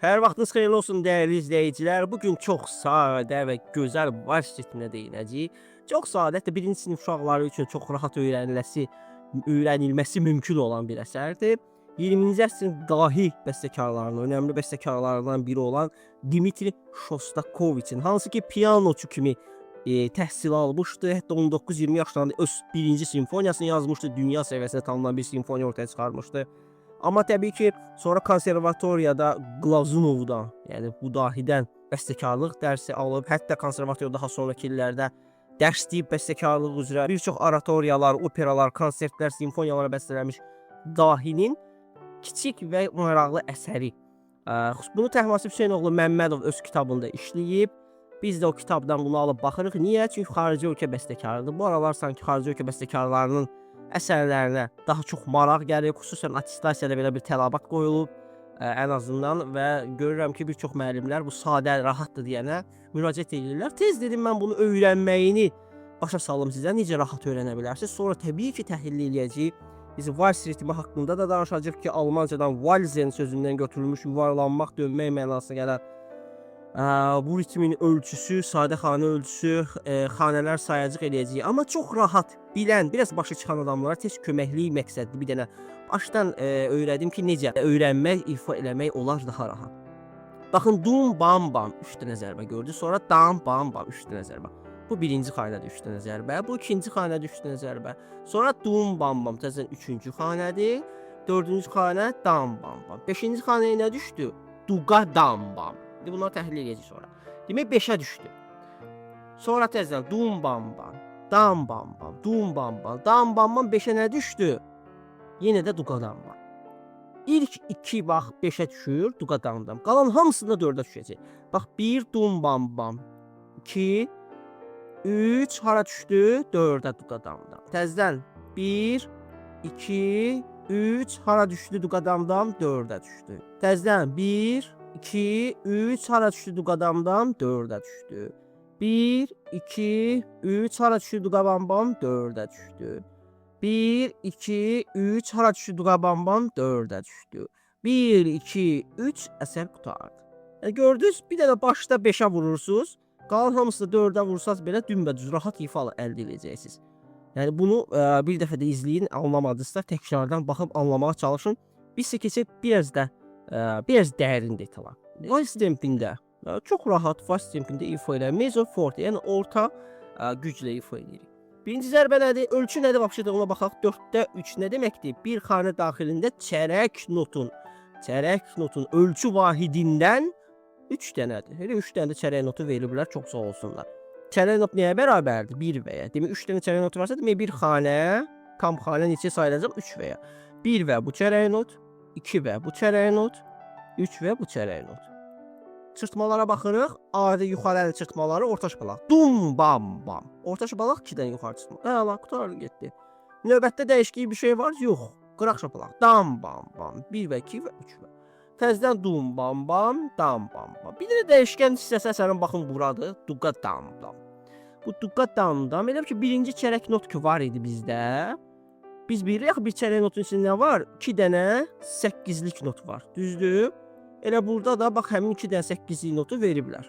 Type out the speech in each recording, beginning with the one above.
Hər vaxtınız xeyirli olsun dəyərli izləyicilər. Bugün çox sadə və gözəl baş ritminə değinəcəyik. Çox sadə, hətta birinci sinif uşaqları üçün çox rahat öyrənilməsi mümkün olan bir əsərdir. 20-ci əsrin dahi bəstəkarlarından, önəmli bəstəkarlarından biri olan Dmitri Shostakovich'in, hansı ki pianoçu kimi təhsil almışdı. Hətta 19-20 yaşlarında öz birinci simfoniyasını yazmışdı. Dünya səviyyəsində tanınan bir simfoniya ortaya çıxarmışdı. Amma təbii ki, sonra konservatoriyada Glazunovdan, yəni bu dahidən bəstəkarlıq dərsi alıb, hətta konservatoriyada daha sonrakı illərdə dərs deyib bəstəkarlıq üzrə bir çox oratoriyalar, operalar, konsertlər, simfoniyalar bəstələmiş dahinin kiçik və maraqlı əsəri. Bunu Təhmasib Hüseynoğlu Məmmədov öz kitabında işləyib. Biz də o kitabdan bunu alıb baxırıq. Niyə? Çünki xarici ölkə bəstəkarıdır. Bu aralar sanki xarici ölkə bəstəkarlarının əsərlərinə daha çox maraq gəlir. Xüsusən attestasiyada belə bir tələbat qoyulub ən azından və görürəm ki, bir çox müəllimlər bu sadə, rahatdır deyənə müraciət edirlər. Tez dedim mən bunu öyrənməyini başa salım sizə. Necə rahat öyrənə bilərsiniz? Sonra təbii ki, təhlil eləyəcəyik. Biz vals ritmi haqqında da danışacağıq ki, Almancadan walzen sözündən götürülmüş yuvarlanmaq, dönmək mənasına gələn bu ritmin ölçüsü, sadə xanə ölçüsü, xanələr sayacaq eləyəcəyik. Amma çox rahat bilən, biraz başı çıxan adamlara tez köməklik məqsədli bir dənə başdan öyrədim ki, necə öyrənmək, ifa eləmək olar daha rahat. Baxın, dum, bam, bam 3 dənə zərbə gördü. Sonra dam, bam, bam 3 dənə zərbə. Bu birinci xanədə 3 dənə zərbə, bu ikinci xanədə 3 dənə zərbə. Sonra dum, bam, bam təzədən üçüncü xanədir. Dördüncü xanə dam, bam, bam. Beşinci xanəyə nə düşdü? Duqa, dam, bam. Bunları təhlil edəcəyik sonra. Demək 5-ə düşdü. Sonra təzədən dum bam bam, dam bam bam, dum bam bam, dam bam bam 5-ə nə düşdü? Yenə də duqa dam bam. İlk 2 bax 5-ə düşür, duqa dam bam. Qalan hamısında 4-ə düşəcək. Bax 1 dum bam bam, 2 3 hara düşdü? 4-ə duqa dam bam. Təzədən 1 2 3 hara düşdü? Duqa dam bam 4-ə düşdü. Təzədən 1 2, 3 hara düşdü duqadamdan 4-ə düşdü. 1, 2, 3 hara düşdü duqabambam 4-ə düşdü. 1, 2, 3 hara düşdü duqabambam 4-ə düşdü. 1, 2, 3 əsər qutardı. Gördünüz, bir dənə başda 5-ə vurursunuz, qalan hamısını 4-ə vursanız belə dümbədüz rahat ifalı əldə edəcəksiniz. Yəni bunu bir dəfə də izləyin, anlamadınızsa təkrardan baxıb anlamağa çalışın. Biz keçib biraz dərin detallar. Vals tempində çox rahat vals tempində ifa edən mezzo forte, yəni orta güclə ifa edirik. Birinci zərbə nədir? Ölçü nədir? Vəbşədə ona baxaq. 4-də 3 nə deməkdir? Bir xanə daxilində çərək notun ölçü vahidindən 3 dənədir. Elə 3 dənə də çərək notu veriblər, çox sağ olsunlar. Çərək not nəyə bərabərdir? 1 və ya. Demək 3 dənə çərək notu varsa, demək bir xanə, tam xanə neçə sayılacaq? 3 və ya. 1 və bu çərək not, 2 və bu çərək not, 3 və bu çərək not. Çırtmalara baxırıq. Adi yuxarı əl çırtmaları, orta şapalaq. Dum, bam, bam. Orta şapalaq 2-dən yuxarı çırtma. Əla, qutardı getdi. Növbətdə dəyişiklik bir şey var? Yox. Qıraq şapalaq. Dam, bam, bam. 1 və 2 və 3 və. Təzədən dum, bam, bam, dam, bam, bam. Bir də dəyişkən hissəsi əsərin baxın buradır. Duqa, dam, dam. Bu duqa, dam, dam. Elə ki, birinci çərək not ki var idi bizdə. Biz bilirik bir çərək notun içində nə var? 2 dənə 8-lik not var. Düzdür? Elə burada da bax həmin 2 dənə 8-lik notu veriblər.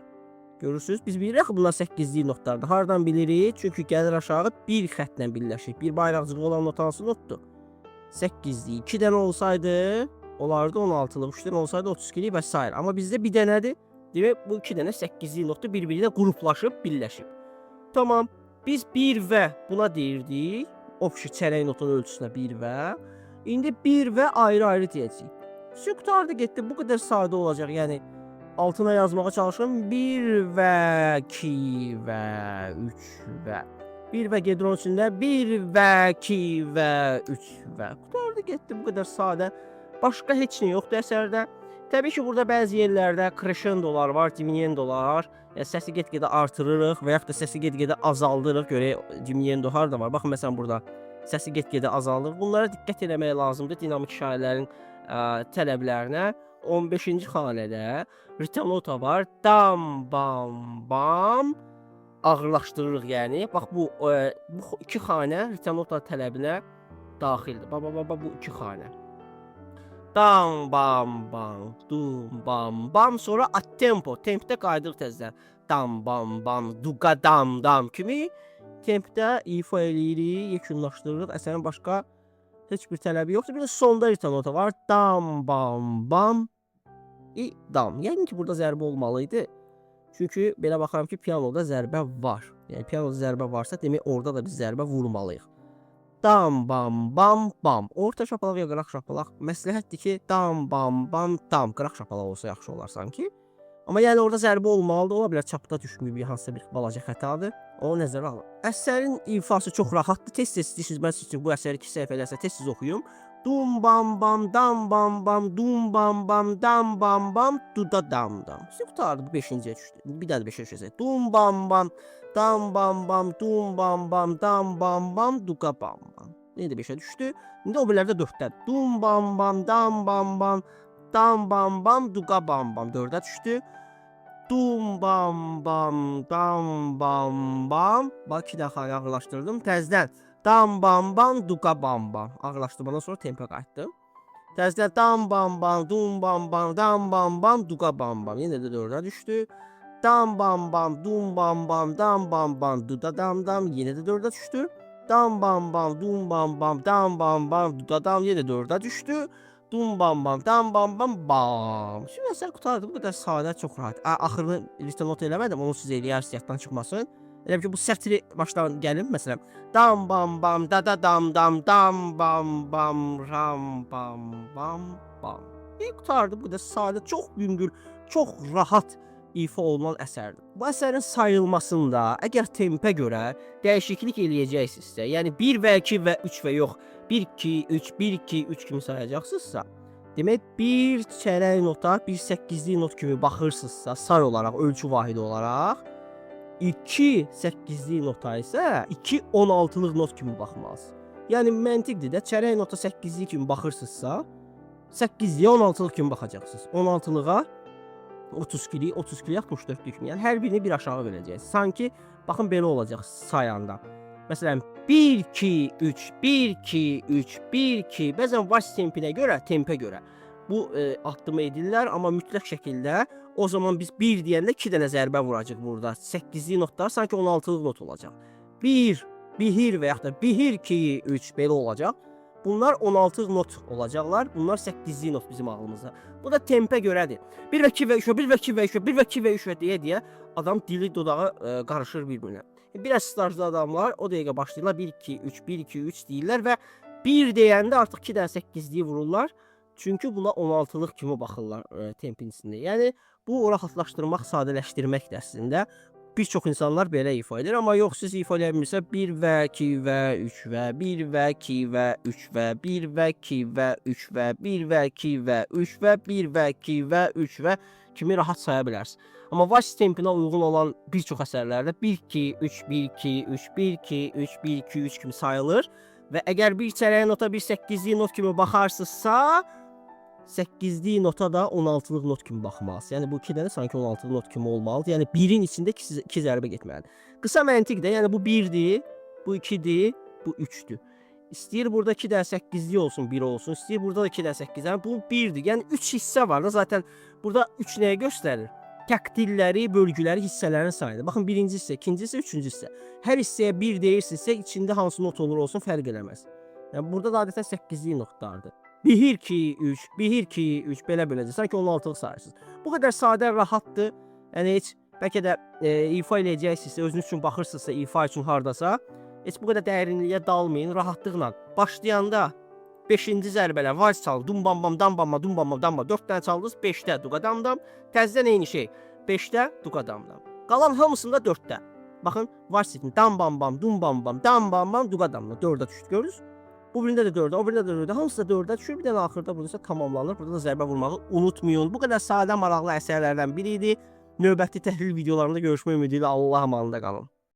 Görürsüz? Biz bilirik bunlar 8-lik notlardır. Hardan bilirik? Çünki gəlir aşağı bir xəttlə birləşir. Bir bayraqcığı olan not hansı notdur? 8-lik. 2 dənə olsaydı, olardı 16-lıq, 3 dənə olsaydı 32-lik və s. Amma bizdə bir dənədir. Demək bu 2 dənə 8-lik notdur bir-birinə qruplaşıb, birləşib. Tamam. Biz 1 və buna deyirdik. Obşi çərək notun ölçüsünə 1 və. İndi 1 və ayrı-ayrı deyəcəyik. Qutardı getdi. Bu qədər sadə olacaq. Yəni altına yazmağa çalışın. 1 və 2 və 3 və. 1 və gedir onun içində. 1 və 2 və 3 və. Qutardı getdi. Bu qədər sadə. Başqa heç nə yoxdur əsərdə. Təbii ki, burada bəzi yerlərdə crescendolar var, diminuendolar. Yəni səsi get-gedə artırırıq və yaxud da səsi get-gedə azaldırıq. Görək diminuendo harda var. Baxın məsələn burada səsi get-gedə azaldır. Bunlara diqqət etmək lazımdır dinamik şairələrin tələblərinə. 15-ci xanədə ritanota var. Dam, bam, bam. Ağırlaşdırırıq yəni. Bax bu 2 xanə ritanota tələbinə daxildir. Bax bu 2 xanə. Dam bam bam, dum bam bam. Sonra at tempo. Tempdə qaydıq təzədən. Dam bam bam, duqa dam dam kimi tempdə ifa eləyirik, yekunlaşdırırıq. Əsərin başqa heç bir tələbi yoxdur. Bir də sonda ritim nota var. Dam bam bam, dam. Yəni ki, burada zərbə olmalı idi. Çünki belə baxıram ki, pianoda zərbə var. Yəni pianoda zərbə varsa, demək orada da biz zərbə vurmalıyıq. Dam bam bam bam. Orta şapalaq ya qıraq şapalaq. Məsləhətdir ki, dam bam bam dam. Qıraq şapalaq olsa yaxşı olar sanki. Amma yəni orada zərbə olmalıdır. Ola bilər çapda düşməyib, hansısa bir balaca xətadır. Onu nəzərə alın. Əsərin ifası çox rahatdır. Tez-tez istəyirsiniz, mən sizin bu əsəri 2 səhifələrsə tez-tez oxuyum. Dum bam bam dam bam bam dum bam bam dam bam bam duda dam dam. Siz qutardı, bu 5-ciyə düşdü. Bir daha da 5-ə düşəcək. Dum bam bam dam bam bam dum bam bam dam bam bam duqa bam bam. Yenə də 5-ə düşdü. İndi o birlərdə 4-də. Dum bam bam dam bam bam dam bam bam duqa bam bam 4-ə düşdü. Dum bam bam dam bam bam. Bax 2 dəfə ağırlaşdırdım. Təzədən dam bam bam duqa bam bam. Ağırlaşdırmadan sonra tempə qayıtdım. Təzədən dam bam bam dum bam bam dam bam bam duqa bam bam. Yenə də 4-ə düşdü. Dam bam bam dum bam bam dam bam bam duda dam dam. Yenə də 4-ə düşdü. Dam bam bam dum bam bam dam bam bam duda dam. Yenə 4-ə düşdü. Dum bam bam dam bam bam bam. Şimdi əsər qutardı. Bu qədər sadə, çox rahat. Axırını ritim nota eləmədim. Onu siz eləyərsiniz, yaddan çıxmasın. Elə ki bu sətri başdan gəlin məsələn. Dam bam bam da da dam dam dam bam bam ram bam bam bam. Qutardı. Bu qədər sadə, çox yüngül, çox rahat ifa olunan əsərdir. Bu əsərin sayılmasında əgər tempə görə dəyişiklik eləyəcəksinizsə, yəni 1 və 2 və 3 və yox 1 2 3 1 2 3 kimi sayacaqsınızsa, demək 1 çərək nota, 1 8-lik not kimi baxırsınızsa, say olaraq, ölçü vahidi olaraq, 2 8-lik nota isə 2 16-lıq not kimi baxmalısınız. Yəni məntiqdir də, çərək nota 8-lik kimi baxırsınızsa, 8-liyə 16-lıq kimi baxacaqsınız. 16-lığa 32-lik, 32-lik, 64-lük kimi. Yəni hər birini bir aşağı verəcəksiniz. Sanki baxın belə olacaq sayanda. Məsələn 1 2 3 1 2 3 1 2. Bəzən vals tempinə görə, tempə görə bu addımı edirlər, amma mütləq şəkildə o zaman biz 1 deyəndə 2 dənə zərbə vuracağıq burada. 8-lik notlar sanki 16-lıq not olacaq. 1 1 və yaxud da 1 2 3 belə olacaq. Bunlar 16 not olacaqlar. Bunlar 8-lik not bizim ağlımızda. Bu da tempə görədir. 1 və 2 və 3 və 1 və 2 və 3 və 1 və 2 və 3 və deyə adam dili dodağı qarışır bir-birinə. Biraz stajlı adamlar o dəqiqə başlayırlar 1 2 3 1 2 3 deyirlər və 1 deyəndə artıq 2 dənə 8-liyi vururlar. Çünki buna 16-lıq kimi baxırlar tempin içində. Yəni bu rahatlaşdırmaq, sadələşdirməkdir əslində. Bir çox insanlar belə ifa edir, amma yox, siz ifa edə bilmirsə 1 və 2 və 3 və 1 və 2 və 3 və 1 və 2 və 3 və 1 və 2 və 3 və 1 və 2 və 3 və kimi rahat saya bilərsiniz. Amma vals tempinə uyğun olan bir çox əsərlərdə 1 2 3 1 2 3 1 2 3 1 2 3 kimi sayılır və əgər bir çərək nota, bir 8-lik not kimi baxarsınızsa, 8-lik nota da 16-lıq not kimi baxmalısınız. Yəni bu 2 dənə sanki 16-lıq not kimi olmalıdır. Yəni 1-in içində 2 zərbə getməlidir. Qısa məntiqdir. Yəni bu 1-dir, bu 2-dir, bu 3-dür. İstəyir burada 2 dənə 8-lik olsun, 1 olsun. İstəyir burada da 2 dənə 8. Yəni bu 1-dir. Yəni 3 hissə var da zaten. Burada 3 nəyə göstərir? Taktilləri, bölgüləri, hissələrin sayıdır. Baxın, birinci hissə, ikinci hissə, üçüncü hissə. Hər hissəyə 1 deyirsinizsə, içində hansı not olur olsun fərq eləməz. Yəni burada da adətən 8-lik notlardır. 1 2 3 1 2 3 belə-beləcə sanki 16-lıq sayırsınız. Bu qədər sadə, rahatdır. Yəni heç bəlkə də ifa eləyəcəksinizsə, özünüz üçün baxırsınızsa, ifa üçün hardasa, heç bu qədər dərinliyə dalmayın, rahatlıqla. Başlayanda 5-ci zərbələr, vals çal, dum bam bam dam bam dum bam dam 4 dənə çaldınız, 5-də duqa dam dam, təzədən eyni şey. 5-də duqa dam dam. Qalan hamısında 4-də. Baxın, vals ritmi dam bam bam dum bam bam dam bam bam duqa dam 4-də düşdü, görürsünüz? Bu birində də 4-də, o birində də 4-də, hamısı da 4-də düşür. Bir dənə axırda burada tamamlanır. Burada da zərbə vurmağı unutmayın. Bu qədər sadə, maraqlı əsərlərdən biri idi. Növbəti təhlil videolarında görüşmək ümidi ilə Allah'a əmanədə qalın.